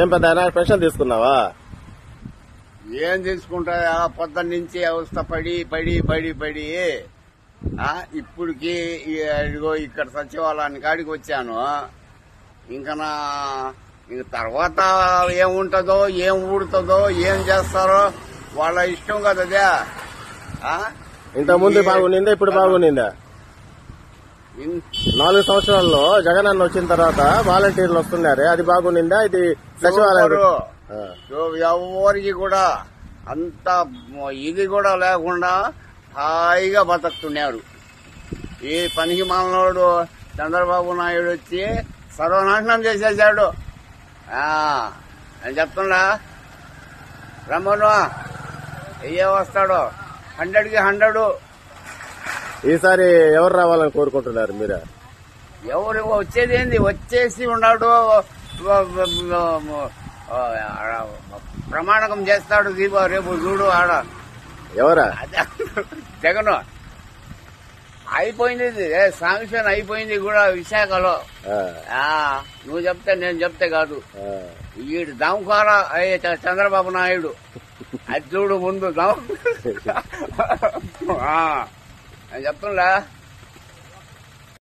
ఏం పెద్ద పెన్షన్ తీసుకున్నావా? ఏం తీసుకుంటా పొద్దున్న నుంచి అవస్థ పడి పడి పడి పడి ఇప్పటికి ఇదిగో ఇక్కడ సచివాలయాన్ని కాడికి వచ్చాను. ఇంకా ఇంక తర్వాత ఏముంటదో ఏం ఊడుతుందో ఏం చేస్తారో వాళ్ళ ఇష్టం కదదే. ఇంత ముందు బాగుండిందా, ఇప్పుడు బాగుండిందా? 4 సంవత్సరాల్లో జగన్ అన్న వచ్చిన తర్వాత వాలంటీర్లు వస్తున్నారే, అది బాగుండిందా? ఇది సచివాలయం ఎవరికి కూడా అంత ఇది కూడా లేకుండా హాయిగా బతుకుతున్నారు. ఈ పనికి మాలనోడు చంద్రబాబు నాయుడు వచ్చి సర్వనాశనం చేసేసాడు. నేను చెప్తున్నా, రమ్మను అయ్యే వస్తాడు 100కి 100. ఈసారి ఎవరు రావాలని కోరుకుంటున్నారు మీరు? ఎవరు వచ్చేది ఏంది, వచ్చేసి ఉన్నాడు, ప్రమాణకం చేస్తాడు. రేపు చూడు ఆడ ఎవరా? జగన్ అయిపోయింది, శాంక్షన్ అయిపోయింది కూడా విశాఖలో. నువ్వు చెప్తే నేను చెప్తే కాదు, వీడు దమకార చంద్రబాబు నాయుడు. అది చూడు ముందు నేను చెప్తున్నా.